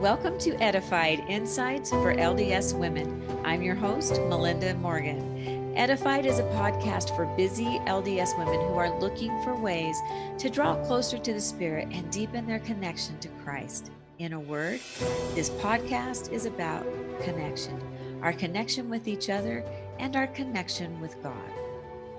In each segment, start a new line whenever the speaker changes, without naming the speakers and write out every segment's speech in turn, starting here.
Welcome to Edified, Insights for LDS Women. I'm your host, Melinda Morgan. Edified is a podcast for busy LDS women who are looking for ways to draw closer to the Spirit and deepen their connection to Christ. In a word, this podcast is about connection, our connection with each other, and our connection with God.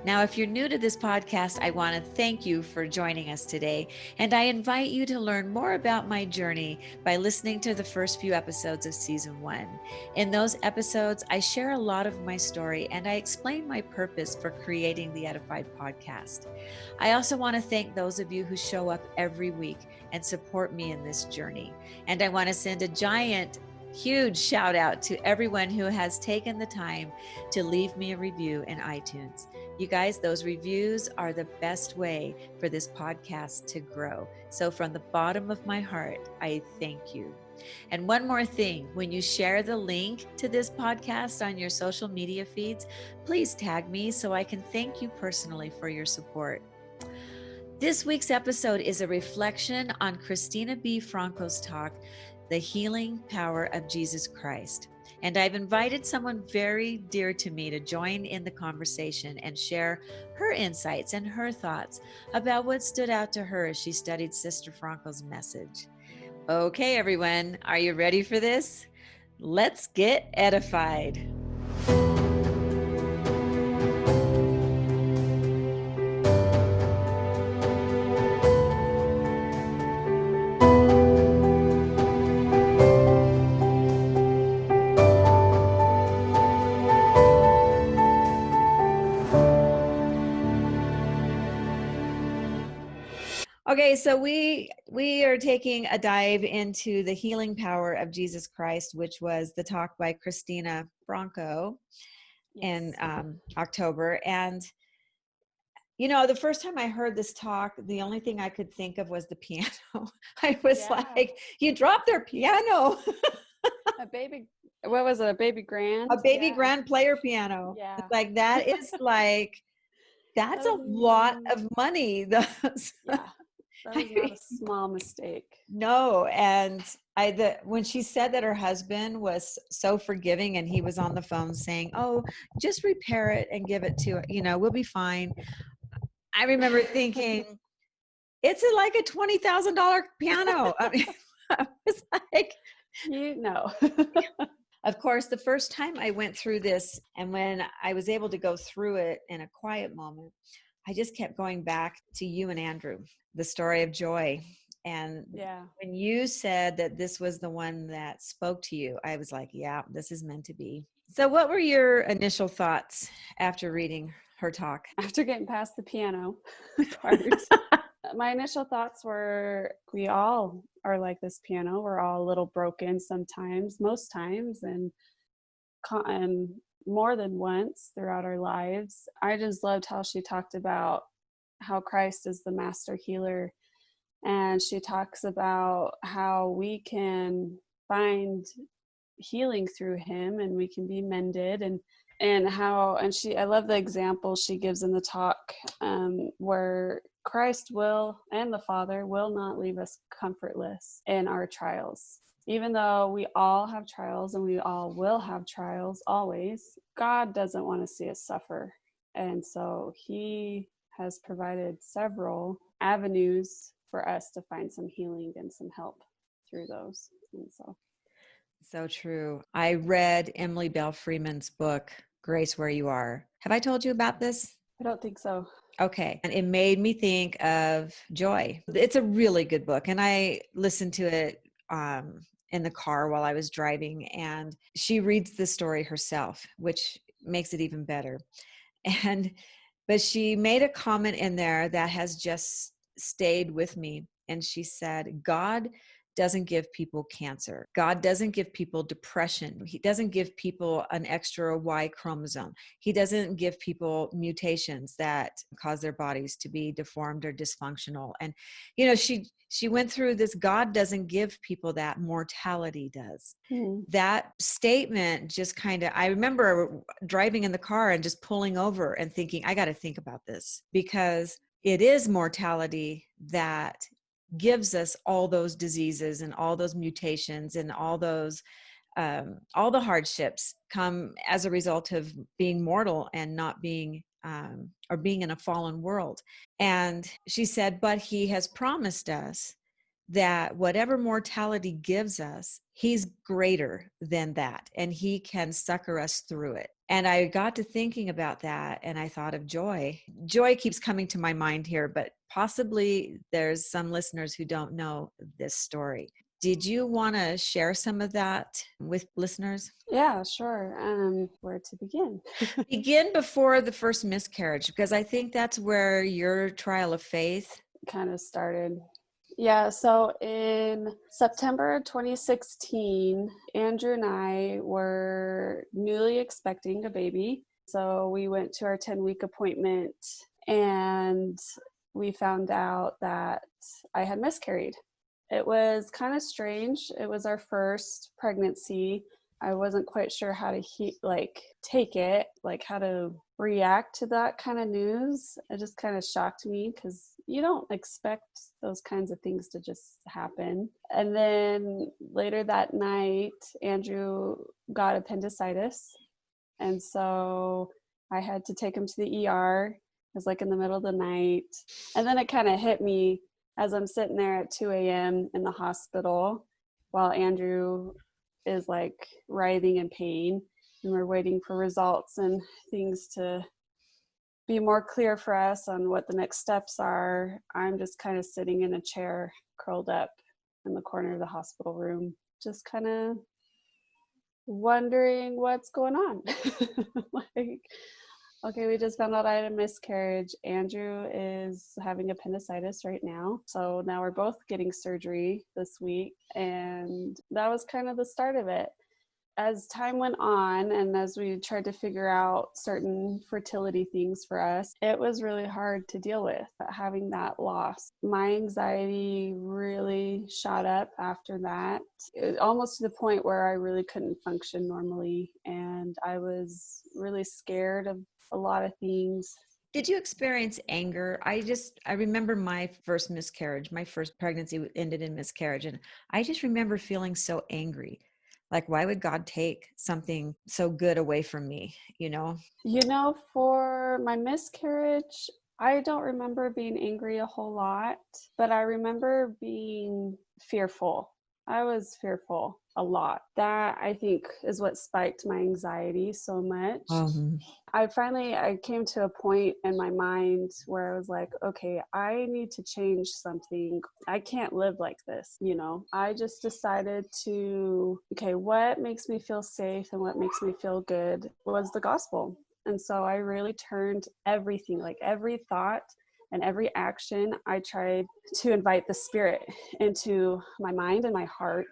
Now, if you're new to this podcast, I want to thank you for joining us today, and I invite you to learn more about my journey by listening to the first few episodes of Season 1. In those episodes, I share a lot of my story, and I explain my purpose for creating the Edified podcast. I also want to thank those of you who show up every week and support me in this journey, and I want to send a huge shout out to everyone who has taken the time to leave me a review in iTunes. You guys, those reviews are the best way for this podcast to grow. So from the bottom of my heart, I thank you. And one more thing, when you share the link to this podcast on your social media feeds, please tag me so I can thank you personally for your support. This week's episode is a reflection on Christina B. Franco's talk, The Healing Power of Jesus Christ. And I've invited someone very dear to me to join in the conversation and share her insights and her thoughts about what stood out to her as she studied Sister Franco's message. Okay, everyone, are you ready for this? Let's get edified. Okay, so we are taking a dive into the healing power of Jesus Christ, which was the talk by Christina Franco in October. And, you know, the first time I heard this talk, the only thing I could think of was the piano. I was like, you dropped their piano.
A baby grand?
A baby grand player piano.
Yeah.
It's like, that is like, that's a lot of money.
Yeah. That was not a small mistake.
No. And when she said that her husband was so forgiving and he was on the phone saying, oh, just repair it and give it to, we'll be fine. I remember thinking, it's like a $20,000 piano. I mean, I was like, Of course, the first time I went through this and when I was able to go through it in a quiet moment, I just kept going back to you and Andrew, the story of joy. And when you said that this was the one that spoke to you, I was like, yeah, this is meant to be. So what were your initial thoughts after reading her talk?
After getting past the piano part, my initial thoughts were, we all are like this piano. We're all a little broken sometimes, most times, and more than once throughout our lives. I just loved how she talked about how Christ is the master healer. And she talks about how we can find healing through him and we can be mended, I love the example she gives in the talk where Christ and the Father will not leave us comfortless in our trials. Even though we all have trials and we all will have trials always, God doesn't want to see us suffer. And so he has provided several avenues for us to find some healing and some help through those. And
so true. I read Emily Belle Freeman's book, Grace Where You Are. Have I told you about this?
I don't think so.
Okay. And it made me think of joy. It's a really good book. And I listened to it in the car while I was driving, and she reads the story herself, which makes it even better. But she made a comment in there that has just stayed with me. And she said, God doesn't give people cancer. God doesn't give people depression. He doesn't give people an extra Y chromosome. He doesn't give people mutations that cause their bodies to be deformed or dysfunctional. And, she went through this, God doesn't give people that, mortality does. That statement just I remember driving in the car and just pulling over and thinking, I got to think about this, because it is mortality that gives us all those diseases and all those mutations and all those all the hardships come as a result of being mortal and not being or being in a fallen world. And she said, but he has promised us that whatever mortality gives us, he's greater than that, and he can succor us through it. And I got to thinking about that, and I thought of joy. Joy keeps coming to my mind here, but possibly there's some listeners who don't know this story. Did you want to share some of that with listeners?
Yeah, sure. Where to begin?
Begin before the first miscarriage, because I think that's where your trial of faith
kind of started. Yeah, so in September 2016, Andrew and I were newly expecting a baby. So we went to our 10-week appointment and we found out that I had miscarried. It was kind of strange. It was our first pregnancy. I wasn't quite sure how to take it, like how to react to that kind of news. It just kind of shocked me because you don't expect those kinds of things to just happen. And then later that night, Andrew got appendicitis. And so I had to take him to the ER. It was like in the middle of the night. And then it kind of hit me as I'm sitting there at 2 a.m. in the hospital while Andrew is like writhing in pain, and we're waiting for results and things to be more clear for us on what the next steps are. I'm just kind of sitting in a chair curled up in the corner of the hospital room, just kind of wondering what's going on. Like, okay, we just found out I had a miscarriage. Andrew is having appendicitis right now. So now we're both getting surgery this week. And that was kind of the start of it. As time went on and as we tried to figure out certain fertility things for us, it was really hard to deal with having that loss. My anxiety really shot up after that, almost to the point where I really couldn't function normally. And I was really scared of a lot of things.
Did you experience anger? I remember my first miscarriage. My first pregnancy ended in miscarriage. And I just remember feeling so angry. Like, why would God take something so good away from me, you know?
For my miscarriage, I don't remember being angry a whole lot, but I remember being fearful. I was fearful a lot. That, I think, is what spiked my anxiety so much. I came to a point in my mind where I was like, okay, I need to change something. I can't live like this, I just decided to, okay, what makes me feel safe and what makes me feel good was the gospel. And so I really turned everything, like every thought and every action, I tried to invite the Spirit into my mind and my heart.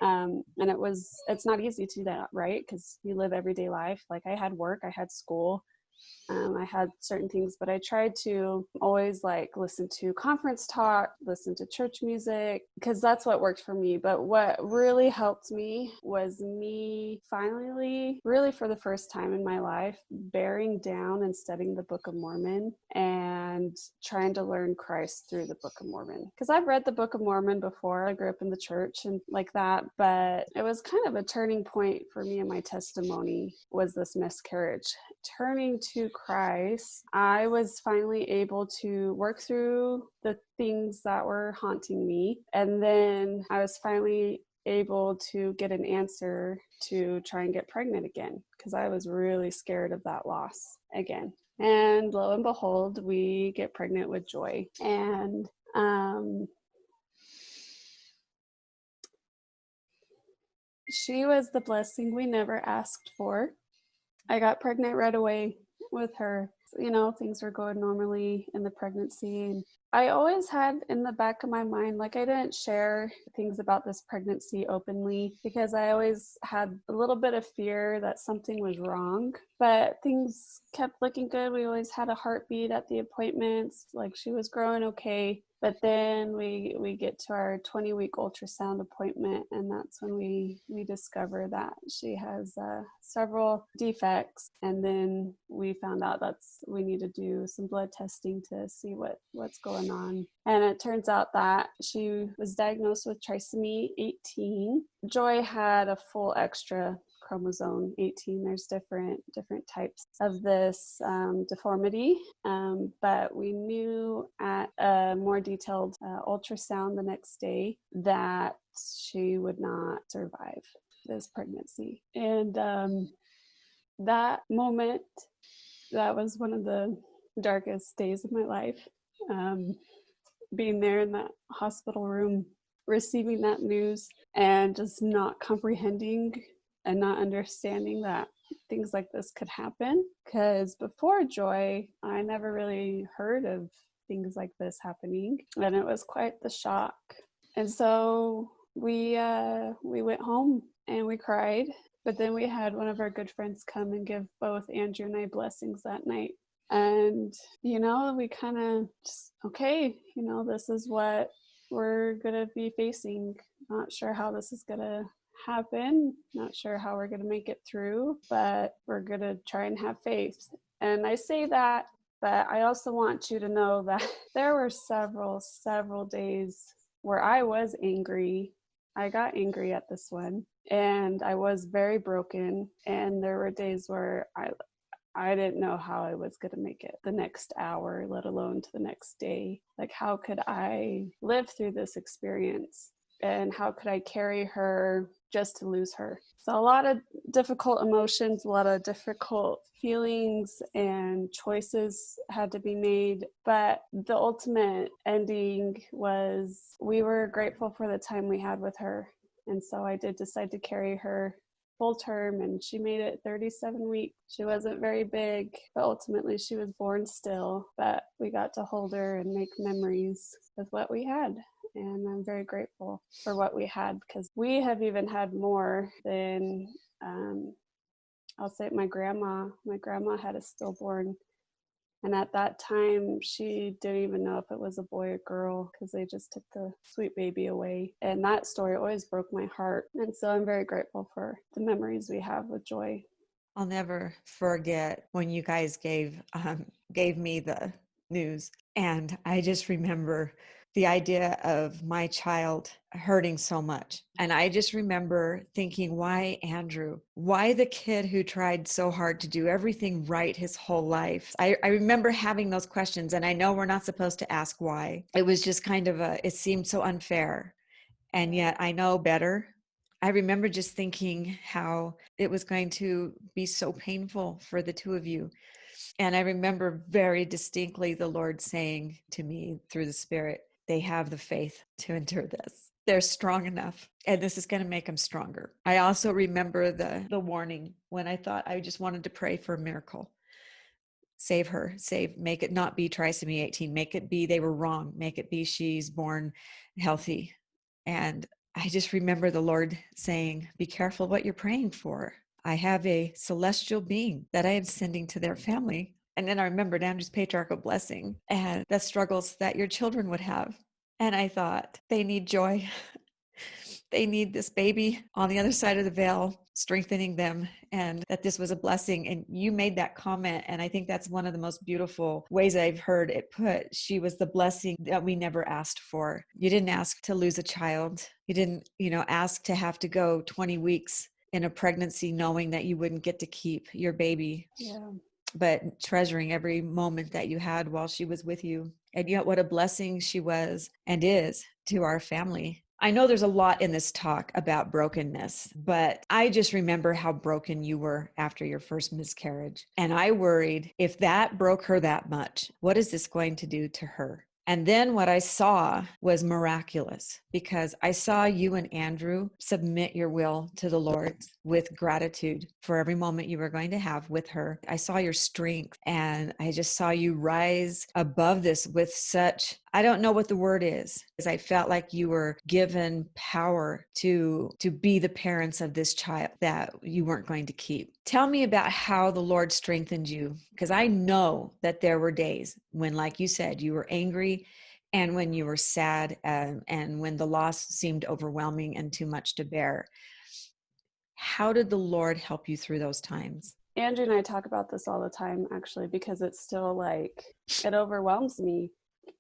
And it's not easy to do that, right? Because you live everyday life. Like I had work, I had school, I had certain things, but I tried to always listen to conference talk, listen to church music, because that's what worked for me. But what really helped me was me finally, really for the first time in my life, bearing down and studying the Book of Mormon and trying to learn Christ through the Book of Mormon. Because I've read the Book of Mormon before. I grew up in the church and like that, but it was kind of a turning point for me in my testimony was this miscarriage. Turning to Christ, I was finally able to work through the things that were haunting me. And then I was finally able to get an answer to try and get pregnant again, because I was really scared of that loss again. And lo and behold, we get pregnant with Joy. And she was the blessing we never asked for. I got pregnant right away with her. Things were going normally in the pregnancy. And I always had in the back of my mind, I didn't share things about this pregnancy openly because I always had a little bit of fear that something was wrong, but things kept looking good. We always had a heartbeat at the appointments, she was growing okay. But then we get to our 20-week ultrasound appointment, and that's when we discover that she has several defects. And then we found out that's we need to do some blood testing to see what's going on. And it turns out that she was diagnosed with trisomy 18. Joy had a full extra chromosome 18. There's different types of this deformity, but we knew at a more detailed ultrasound the next day that she would not survive this pregnancy. And that moment, that was one of the darkest days of my life. Being there in that hospital room, receiving that news, and just not comprehending and not understanding that things like this could happen. Because before Joy, I never really heard of things like this happening, and it was quite the shock. And so we went home and we cried, but then we had one of our good friends come and give both Andrew and I blessings that night. And, we kind of just, okay, this is what we're going to be facing. Not sure how this is going to happen. Not sure how we're going to make it through, but we're going to try and have faith. And I say that, but I also want you to know that there were several days where I was angry. I got angry at this one, and I was very broken. And there were days where I didn't know how I was going to make it the next hour, let alone to the next day. Like, how could I live through this experience? And how could I carry her just to lose her? So a lot of difficult emotions, a lot of difficult feelings and choices had to be made. But the ultimate ending was we were grateful for the time we had with her. And so I did decide to carry her full term, and she made it 37 weeks. She wasn't very big, but ultimately she was born still. But we got to hold her and make memories with what we had. And I'm very grateful for what we had, because we have even had more than, I'll say my grandma. My grandma had a stillborn. And at that time, she didn't even know if it was a boy or girl, because they just took the sweet baby away. And that story always broke my heart. And so I'm very grateful for the memories we have with Joy.
I'll never forget when you guys gave me the news. And I just remember the idea of my child hurting so much. And I just remember thinking, why Andrew? Why the kid who tried so hard to do everything right his whole life? I remember having those questions, and I know we're not supposed to ask why. It was just kind of it seemed so unfair. And yet I know better. I remember just thinking how it was going to be so painful for the two of you. And I remember very distinctly the Lord saying to me through the Spirit, they have the faith to endure this. They're strong enough, and this is going to make them stronger. I also remember the warning when I thought I just wanted to pray for a miracle. Save her, make it not be trisomy 18, make it be they were wrong, make it be she's born healthy. And I just remember the Lord saying, be careful what you're praying for. I have a celestial being that I am sending to their family. And then I remembered Andrew's patriarchal blessing and the struggles that your children would have. And I thought, they need joy. They need this baby on the other side of the veil, strengthening them, and that this was a blessing. And you made that comment, and I think that's one of the most beautiful ways I've heard it put. She was the blessing that we never asked for. You didn't ask to lose a child. You didn't, ask to have to go 20 weeks in a pregnancy knowing that you wouldn't get to keep your baby.
Yeah.
But treasuring every moment that you had while she was with you. And yet what a blessing she was and is to our family. I know there's a lot in this talk about brokenness, but I just remember how broken you were after your first miscarriage. And I worried, if that broke her that much, what is this going to do to her? And then what I saw was miraculous, because I saw you and Andrew submit your will to the Lord with gratitude for every moment you were going to have with her. I saw your strength, and I just saw you rise above this with such, I don't know what the word is, because I felt like you were given power to be the parents of this child that you weren't going to keep. Tell me about how the Lord strengthened you, because I know that there were days when, like you said, you were angry, and when you were sad, and when the loss seemed overwhelming and too much to bear. How did the Lord help you through those times?
Andrew and I talk about this all the time, actually, because it's still like, it overwhelms me.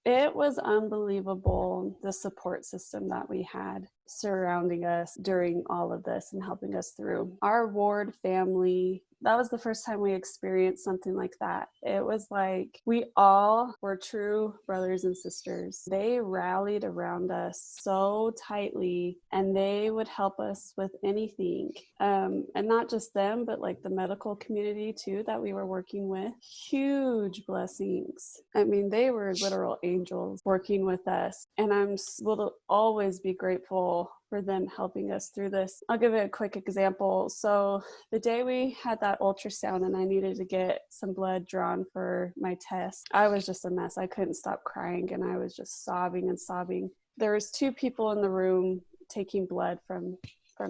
It was unbelievable, the support system that we had surrounding us during all of this and helping us through. Our ward family, that was the first time we experienced something like that. It was like we all were true brothers and sisters. They rallied around us so tightly, and they would help us with anything. And not just them, but like the medical community too that we were working with. Huge blessings. I mean, they were literal angels working with us. And will always be grateful for them helping us through this. I'll give you a quick example. So the day we had that ultrasound and I needed to get some blood drawn for my test, I was just a mess. I couldn't stop crying and I was just sobbing and sobbing. There was 2 people in the room taking blood from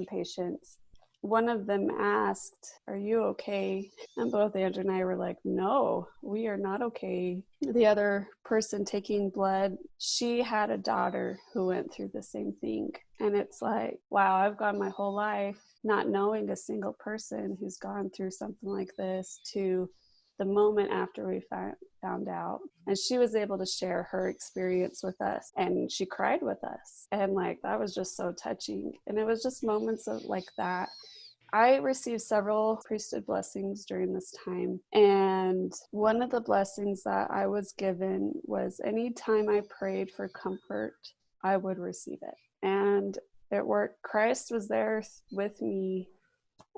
patients. One of them asked, "Are you okay?" And both Andrew and I were like, "No, we are not okay." The other person taking blood, she had a daughter who went through the same thing. And it's like, wow, I've gone my whole life not knowing a single person who's gone through something like this to the moment after we found out. And she was able to share her experience with us, and she cried with us. And like, that was just so touching. And it was just moments of like that. I received several priesthood blessings during this time. And one of the blessings that I was given was anytime I prayed for comfort, I would receive it. And it worked. Christ was there with me.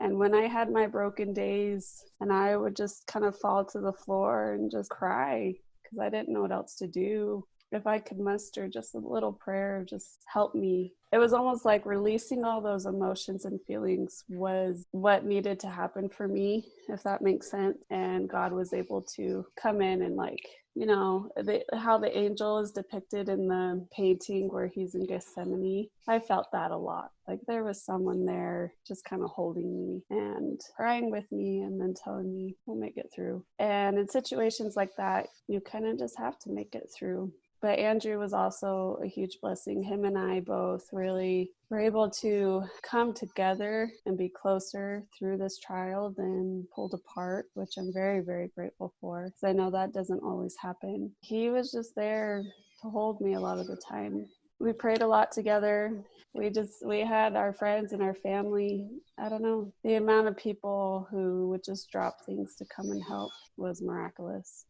And when I had my broken days and I would just kind of fall to the floor and just cry because I didn't know what else to do, if I could muster just a little prayer, just help me. It was almost like releasing all those emotions and feelings was what needed to happen for me, if that makes sense. And God was able to come in and like, you know, how the angel is depicted in the painting where he's in Gethsemane. I felt that a lot. Like there was someone there just kind of holding me and crying with me and then telling me we'll make it through. And in situations like that, you kind of just have to make it through. But Andrew was also a huge blessing. Him and I both really were able to come together and be closer through this trial than pulled apart, which I'm very, very grateful for, because I know that doesn't always happen. He was just there to hold me a lot of the time. We prayed a lot together. We had our friends and our family. I don't know. The amount of people who would just drop things to come and help was miraculous.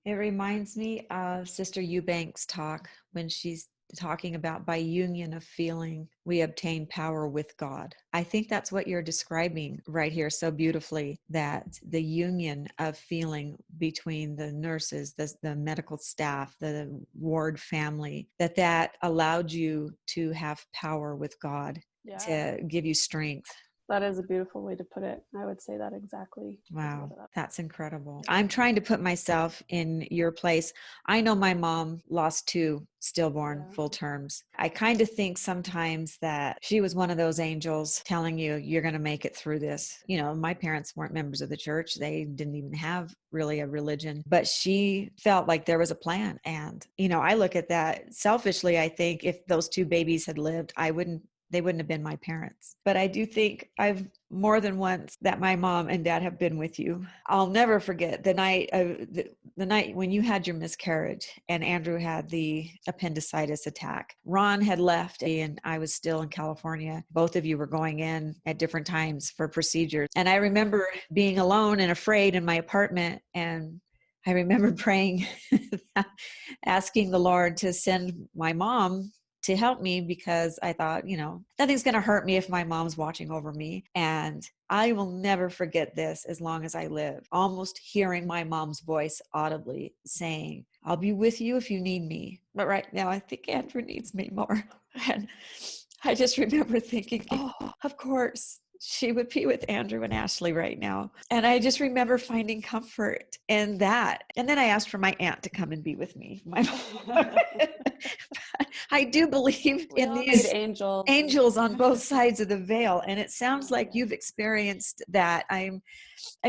It reminds me of Sister Eubank's talk when she's talking about by union of feeling, we obtain power with God. I think that's what you're describing right here so beautifully, that the union of feeling between the nurses, the medical staff, the ward family, that allowed you to have power with God, to give you strength.
That is a beautiful way to put it. I would say that exactly.
Wow, that's incredible. I'm trying to put myself in your place. I know my mom lost 2 stillborn full terms. I kind of think sometimes that she was one of those angels telling you, you're going to make it through this. You know, my parents weren't members of the church. They didn't even have really a religion, but she felt like there was a plan. And, you know, I look at that selfishly. I think if those 2 babies had lived, they wouldn't have been my parents. But I do think I've more than once that my mom and dad have been with you. I'll never forget the night when you had your miscarriage and Andrew had the appendicitis attack. Ron had left and I was still in California. Both of you were going in at different times for procedures. And I remember being alone and afraid in my apartment, and I remember praying, asking the Lord to send my mom to help me, because I thought, you know, nothing's going to hurt me if my mom's watching over me. And I will never forget this as long as I live, almost hearing my mom's voice audibly saying, I'll be with you if you need me. But right now, I think Andrew needs me more. And I just remember thinking, oh, of course, she would be with Andrew and Ashley right now. And I just remember finding comfort in that. And then I asked for my aunt to come and be with me. I do believe in these angels on both sides of the veil. And it sounds like you've experienced that. I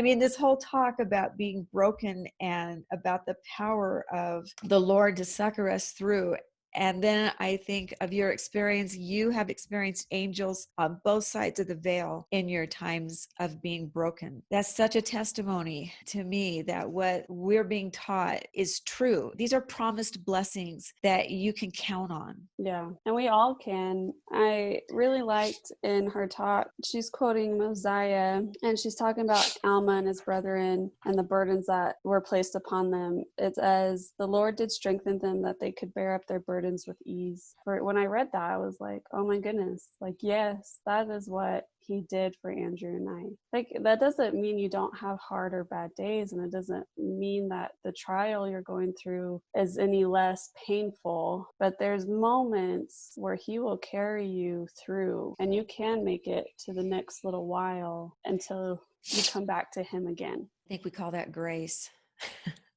mean, this whole talk about being broken and about the power of the Lord to succor us through. And then I think of your experience. You have experienced angels on both sides of the veil in your times of being broken. That's such a testimony to me that what we're being taught is true. These are promised blessings that you can count on.
Yeah, and we all can. I really liked in her talk, she's quoting Mosiah, and she's talking about Alma and his brethren and the burdens that were placed upon them. It's as the Lord did strengthen them that they could bear up their burdens with ease. For when I read that, I was like, oh my goodness, like, yes, that is what he did for Andrew and I. Like, that doesn't mean you don't have hard or bad days, and it doesn't mean that the trial you're going through is any less painful, but there's moments where he will carry you through, and you can make it to the next little while until you come back to him again.
I think we call that grace.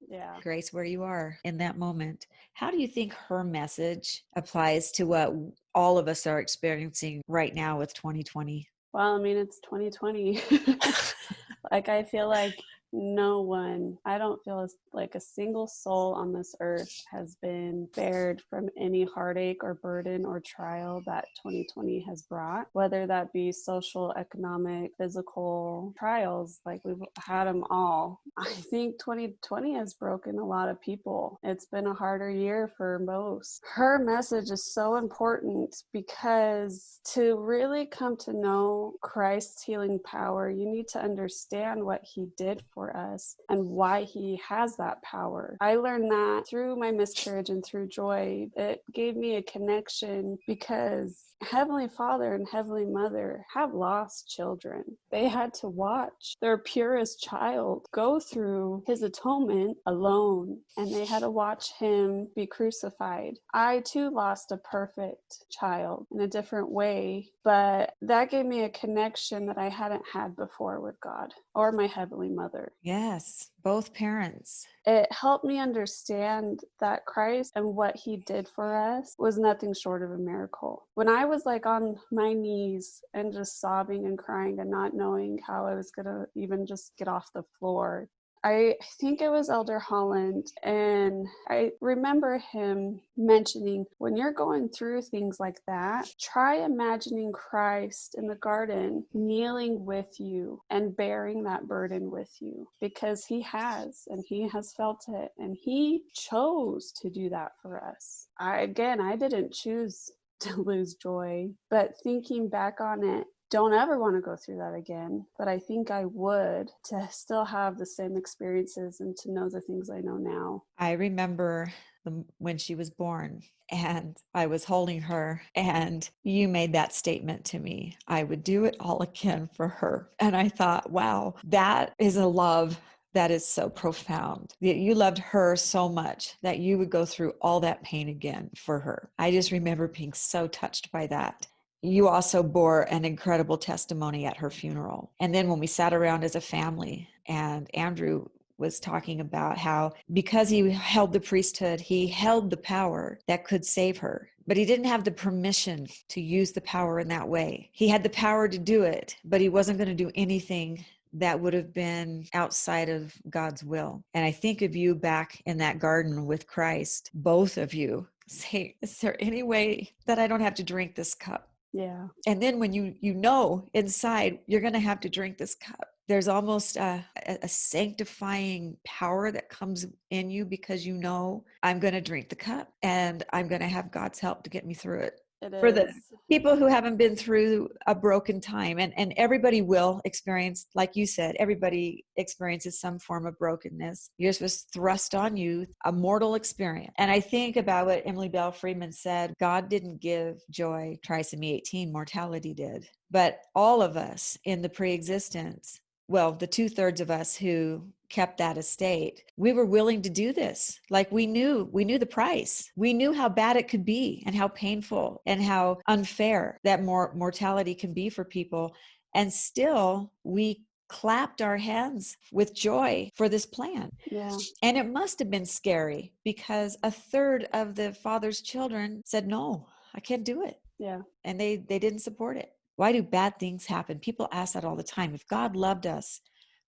Yeah.
Grace where you are in that moment. How do you think her message applies to what all of us are experiencing right now with 2020?
Well, I mean, it's 2020. Like, I feel like no one, I don't feel like a single soul on this earth has been spared from any heartache or burden or trial that 2020 has brought, whether that be social, economic, physical trials. Like, we've had them all. I think 2020 has broken a lot of people. It's been a harder year for most. Her message is so important because to really come to know Christ's healing power, you need to understand what he did for us and why he has that power. I learned that through my miscarriage and through joy. It gave me a connection because Heavenly Father and Heavenly Mother have lost children. They had to watch their purest child go through his atonement alone, and they had to watch him be crucified. I too lost a perfect child in a different way, but that gave me a connection that I hadn't had before with God or my Heavenly Mother.
Yes, both parents.
It helped me understand that Christ and what he did for us was nothing short of a miracle. When I was like on my knees and just sobbing and crying and not knowing how I was going to even just get off the floor, I think it was Elder Holland, and I remember him mentioning, when you're going through things like that, try imagining Christ in the garden kneeling with you and bearing that burden with you, because he has, and he has felt it, and he chose to do that for us. I didn't choose to lose joy, but thinking back on it, don't ever want to go through that again, but I think I would, to still have the same experiences and to know the things I know now.
I remember when she was born and I was holding her, and you made that statement to me, I would do it all again for her. And I thought, wow, that is a love that is so profound. You loved her so much that you would go through all that pain again for her. I just remember being so touched by that. You also bore an incredible testimony at her funeral. And then when we sat around as a family, and Andrew was talking about how because he held the priesthood, he held the power that could save her, but he didn't have the permission to use the power in that way. He had the power to do it, but he wasn't going to do anything that would have been outside of God's will. And I think of you back in that garden with Christ, both of you say, is there any way that I don't have to drink this cup?
Yeah.
And then when you know inside you're going to have to drink this cup, there's almost a sanctifying power that comes in you, because you know, I'm going to drink the cup and I'm going to have God's help to get me through it. For the people who haven't been through a broken time, and everybody will experience, like you said, everybody experiences some form of brokenness. Yours was thrust on you, a mortal experience. And I think about what Emily Belle Freeman said, God didn't give joy, Trisomy 18, mortality did. But all of us in the pre-existence, well, the 2/3 of us who kept that estate, we were willing to do this. Like we knew the price. We knew how bad it could be and how painful and how unfair that mortality can be for people. And still we clapped our hands with joy for this plan.
Yeah.
And it must have been scary, because 1/3 of the father's children said, no, I can't do it.
Yeah.
And they didn't support it. Why do bad things happen? People ask that all the time. If God loved us,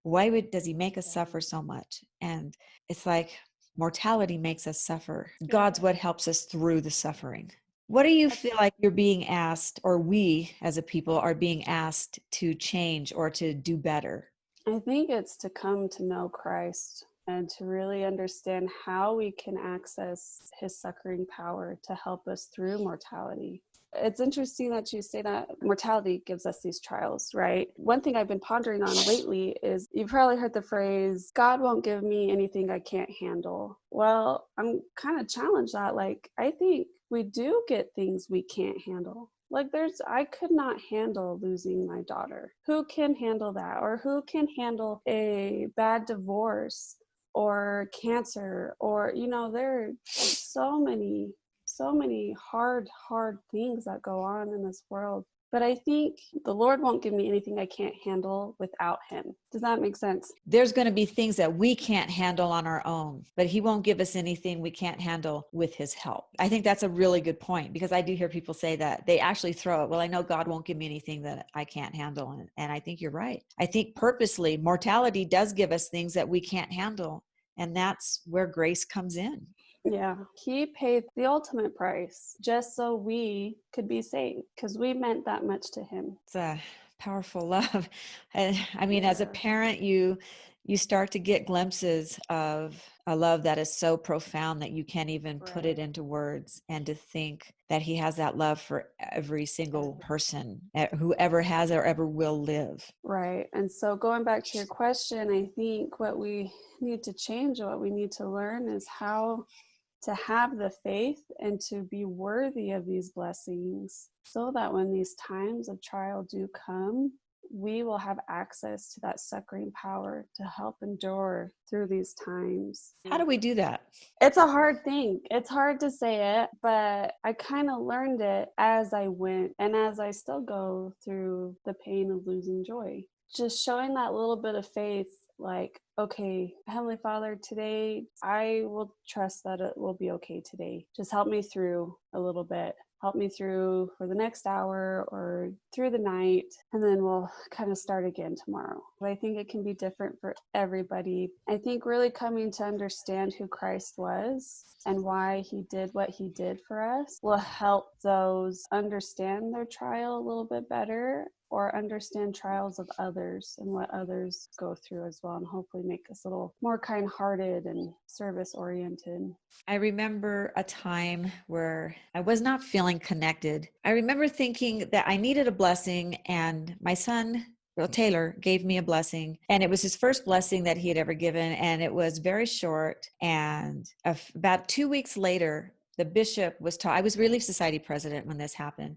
why does he make us suffer so much? And it's like, mortality makes us suffer. God's what helps us through the suffering. What do you feel like you're being asked, or we as a people are being asked to change or to do better?
I think it's to come to know Christ and to really understand how we can access his succoring power to help us through mortality. It's interesting that you say that mortality gives us these trials, right? One thing I've been pondering on lately is you've probably heard the phrase, God won't give me anything I can't handle. Well, I'm kind of challenged that. Like, I think we do get things we can't handle. Like I could not handle losing my daughter. Who can handle that? Or who can handle a bad divorce or cancer? Or, there are so many hard things that go on in this world. But I think the Lord won't give me anything I can't handle without him. Does that make sense?
There's going to be things that we can't handle on our own, but he won't give us anything we can't handle with his help. I think that's a really good point, because I do hear people say that they actually throw it. Well, I know God won't give me anything that I can't handle. And I think you're right. I think purposely mortality does give us things that we can't handle. And that's where grace comes in.
Yeah, he paid the ultimate price just so we could be saved, because we meant that much to him.
It's a powerful love. I mean, as a parent, you start to get glimpses of a love that is so profound that you can't even put it into words, and to think that he has that love for every single person who ever has or ever will live.
Right. And so going back to your question, I think what we need to change, what we need to learn is how to have the faith and to be worthy of these blessings, so that when these times of trial do come, we will have access to that succoring power to help endure through these times.
How do we do that?
It's a hard thing. It's hard to say it, but I kind of learned it as I went, and as I still go through the pain of losing joy. Just showing that little bit of faith, like, okay, Heavenly Father, today I will trust that it will be okay today. Just help me through a little bit. Help me through for the next hour or through the night, and then we'll kind of start again tomorrow. But I think it can be different for everybody. I think really coming to understand who Christ was and why he did what he did for us will help those understand their trial a little bit better, or understand trials of others and what others go through as well, and hopefully make us a little more kind-hearted and service-oriented.
I remember a time where I was not feeling connected. I remember thinking that I needed a blessing, and my son, Taylor, gave me a blessing, and it was his first blessing that he had ever given, and it was very short. And about 2 weeks later, the bishop was I was Relief Society president when this happened.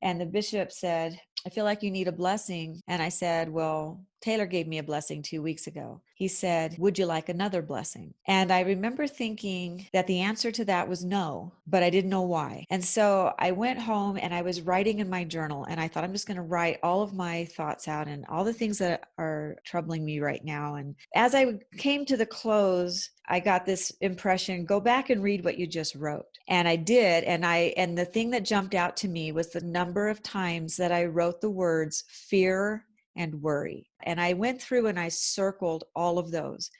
And the bishop said, I feel like you need a blessing. And I said, well, Taylor gave me a blessing 2 weeks ago. He said, would you like another blessing? And I remember thinking that the answer to that was no, but I didn't know why. And so I went home and I was writing in my journal, and I thought, I'm just going to write all of my thoughts out and all the things that are troubling me right now. And as I came to the close, I got this impression, go back and read what you just wrote. And I did. And the thing that jumped out to me was the number of times that I wrote the words fear and worry. And I went through and I circled all of those.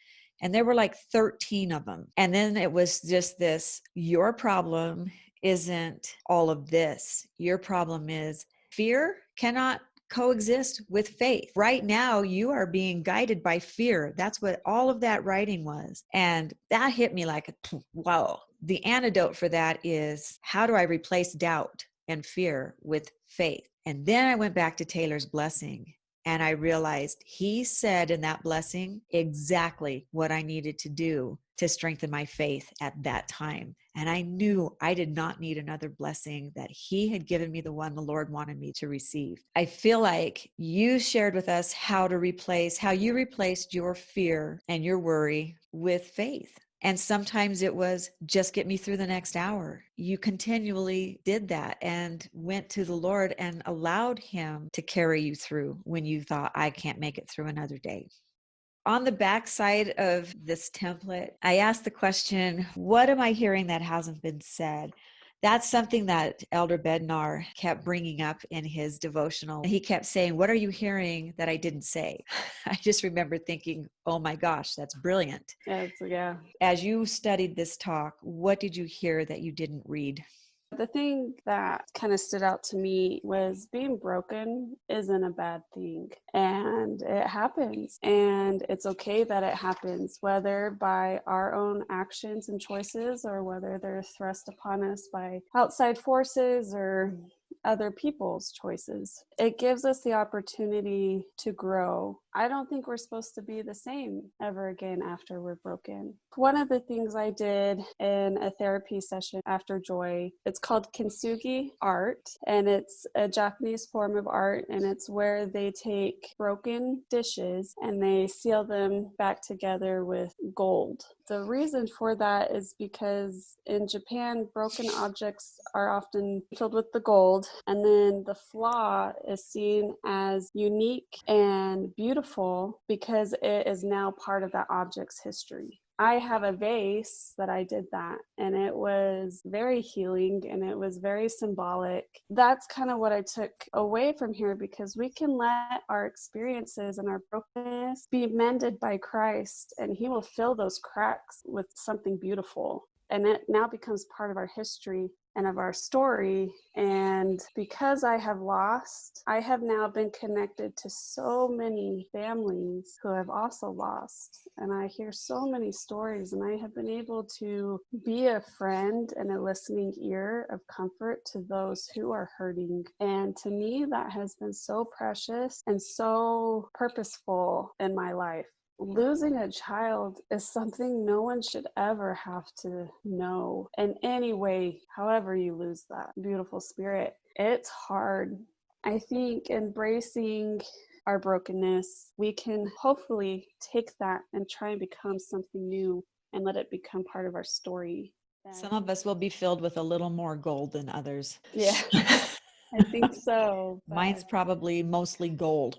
And there were like 13 of them. And then it was just this, your problem isn't all of this. Your problem is fear cannot coexist with faith. Right now, you are being guided by fear. That's what all of that writing was. And that hit me like, wow. The antidote for that is, how do I replace doubt and fear with faith? And then I went back to Taylor's blessing, and I realized he said in that blessing exactly what I needed to do to strengthen my faith at that time. And I knew I did not need another blessing, that he had given me the one the Lord wanted me to receive. I feel like you shared with us how you replaced your fear and your worry with faith. And sometimes it was just get me through the next hour. You continually did that and went to the Lord and allowed him to carry you through when you thought, I can't make it through another day. On the back side of this template, I asked the question, what am I hearing that hasn't been said? That's something that Elder Bednar kept bringing up in his devotional. He kept saying, what are you hearing that I didn't say? I just remember thinking, oh my gosh, that's brilliant.
Yeah.
As you studied this talk, what did you hear that you didn't read?
The thing that kind of stood out to me was being broken isn't a bad thing, and it happens, and it's okay that it happens, whether by our own actions and choices or whether they're thrust upon us by outside forces or other people's choices. It gives us the opportunity to grow. I don't think we're supposed to be the same ever again after we're broken. One of the things I did in a therapy session after Joy, it's called Kintsugi art, and it's a Japanese form of art, and it's where they take broken dishes and they seal them back together with gold. The reason for that is because in Japan, broken objects are often filled with the gold, and then the flaw is seen as unique and beautiful because it is now part of that object's history. I have a vase that I did that, and it was very healing and it was very symbolic. That's kind of what I took away from here, because we can let our experiences and our brokenness be mended by Christ, and He will fill those cracks with something beautiful. And it now becomes part of our history and of our story. And because I have lost, I have now been connected to so many families who have also lost. And I hear so many stories, and I have been able to be a friend and a listening ear of comfort to those who are hurting. And to me, that has been so precious and so purposeful in my life. Losing a child is something no one should ever have to know in any way, however you lose that beautiful spirit. It's hard. I think embracing our brokenness, we can hopefully take that and try and become something new and let it become part of our story.
Some of us will be filled with a little more gold than others.
Yeah, I think so.
Mine's probably mostly gold.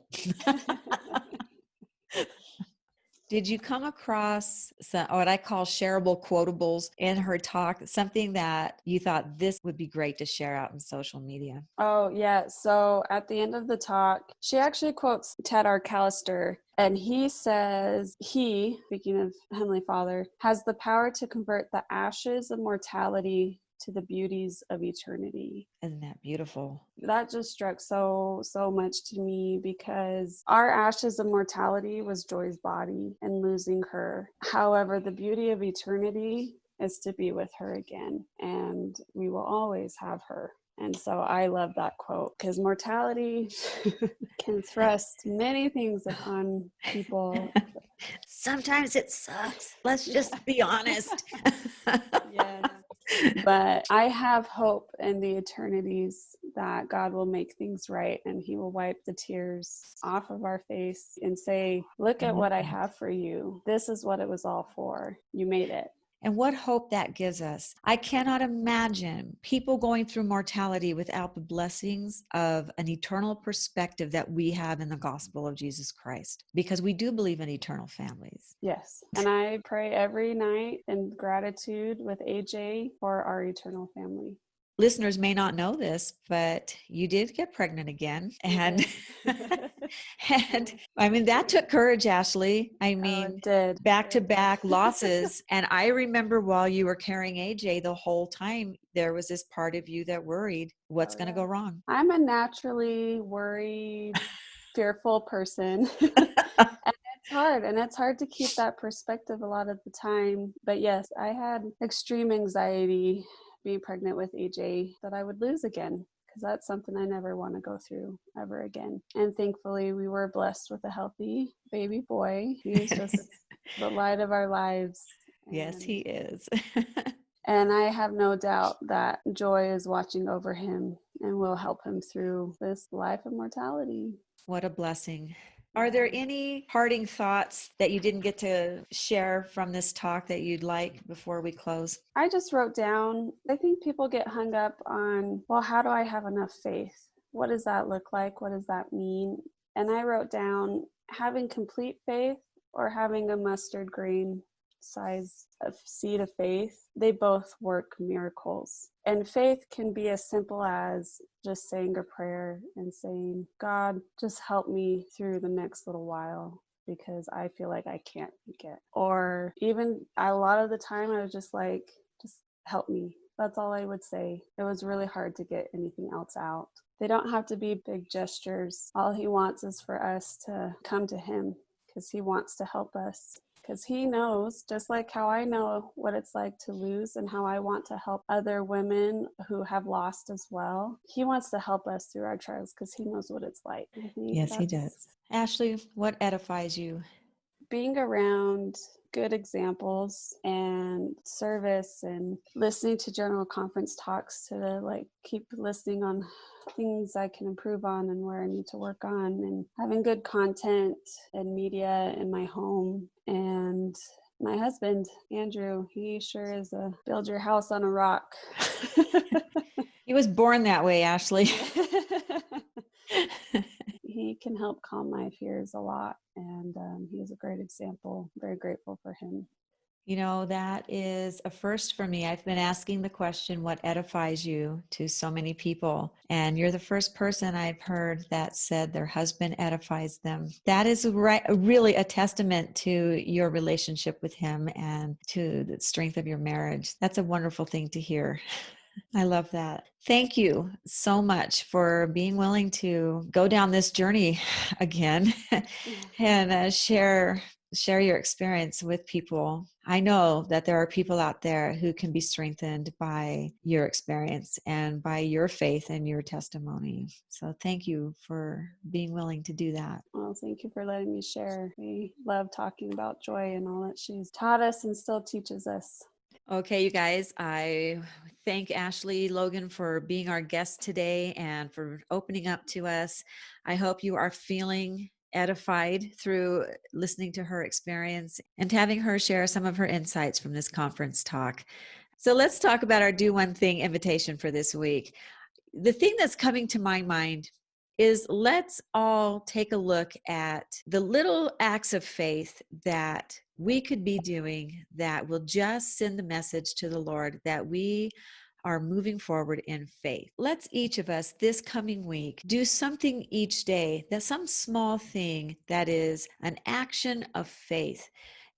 Did you come across what I call shareable quotables in her talk, something that you thought this would be great to share out in social media?
Oh, yeah. So at the end of the talk, she actually quotes Ted R. Callister, and he says he, speaking of Heavenly Father, has the power to convert the ashes of mortality to the beauties of eternity.
Isn't that beautiful?
That just struck so much to me, because our ashes of mortality was Joy's body and losing her. However, the beauty of eternity is to be with her again, and we will always have her. And so I love that quote, because mortality can thrust many things upon people.
Sometimes it sucks. Let's just be honest.
Yes. But I have hope in the eternities that God will make things right, and He will wipe the tears off of our face and say, look at what I have for you. This is what it was all for. You made it.
And what hope that gives us. I cannot imagine people going through mortality without the blessings of an eternal perspective that we have in the gospel of Jesus Christ, because we do believe in eternal families.
Yes. And I pray every night in gratitude with AJ for our eternal family.
Listeners may not know this, but you did get pregnant again. And and I mean, that took courage, Ashley. I mean, back-to-back losses. And I remember while you were carrying AJ the whole time, there was this part of you that worried, what's going to go wrong?
I'm a naturally worried, fearful person. And it's hard to keep that perspective a lot of the time. But yes, I had extreme anxiety being pregnant with AJ that I would lose again, because that's something I never want to go through ever again. And thankfully, we were blessed with a healthy baby boy. He's just the light of our lives.
Yes, he is.
And I have no doubt that Joy is watching over him and will help him through this life of mortality.
What a blessing. Are there any parting thoughts that you didn't get to share from this talk that you'd like before we close?
I just wrote down, I think people get hung up on, well, how do I have enough faith? What does that look like? What does that mean? And I wrote down having complete faith or having a mustard grain size of seed of faith, they both work miracles. And faith can be as simple as just saying a prayer and saying, God, just help me through the next little while, because I feel like I can't make it. Or even a lot of the time I was just like, just help me. That's all I would say. It was really hard to get anything else out. They don't have to be big gestures. All he wants is for us to come to him, because he wants to help us. Because he knows, just like how I know what it's like to lose and how I want to help other women who have lost as well. He wants to help us through our trials because he knows what it's like.
Yes, he does. Ashley, what edifies you?
Being around good examples and service and listening to general conference talks to like keep listening on things I can improve on and where I need to work on, and having good content and media in my home. And my husband, Andrew, he sure is a build your house on a rock.
He was born that way, Ashley.
He can help calm my fears a lot, and he's a great example. I'm very grateful for him.
You know, that is a first for me. I've been asking the question, what edifies you, to so many people. And you're the first person I've heard that said their husband edifies them. That is really a testament to your relationship with him and to the strength of your marriage. That's a wonderful thing to hear. I love that. Thank you so much for being willing to go down this journey again and share your experience with people. I know that there are people out there who can be strengthened by your experience and by your faith and your testimony. So thank you for being willing to do that.
Well, thank you for letting me share. We love talking about Joy and all that she's taught us and still teaches us.
Okay, you guys, I thank Ashley Logan for being our guest today and for opening up to us. I hope you are feeling edified through listening to her experience and having her share some of her insights from this conference talk. So let's talk about our Do One Thing invitation for this week. The thing that's coming to my mind is, let's all take a look at the little acts of faith that we could be doing that will just send the message to the Lord that we are moving forward in faith. Let's each of us this coming week do something each day, that's some small thing that is an action of faith.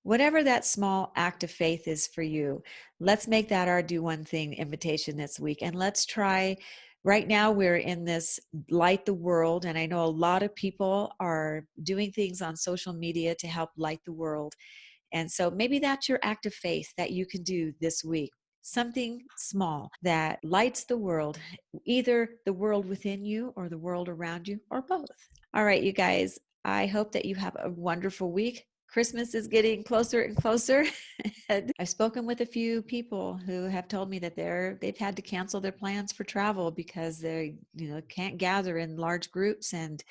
Whatever that small act of faith is for you, let's make that our Do One Thing invitation this week. And let's try. Right now, we're in this light the world, and I know a lot of people are doing things on social media to help light the world. And so maybe that's your act of faith that you can do this week. Something small that lights the world, either the world within you or the world around you, or both. All right, you guys, I hope that you have a wonderful week. Christmas is getting closer and closer. I've spoken with a few people who have told me that they've had to cancel their plans for travel because they can't gather in large groups, and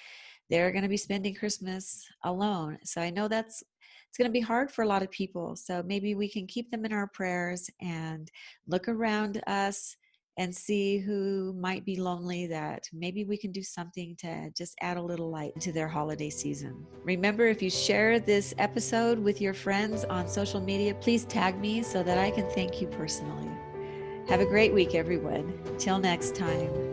they're going to be spending Christmas alone. So I know it's going to be hard for a lot of people. So maybe we can keep them in our prayers and look around us and see who might be lonely, that maybe we can do something to just add a little light to their holiday season. Remember, if you share this episode with your friends on social media, please tag me so that I can thank you personally. Have a great week, everyone. Till next time.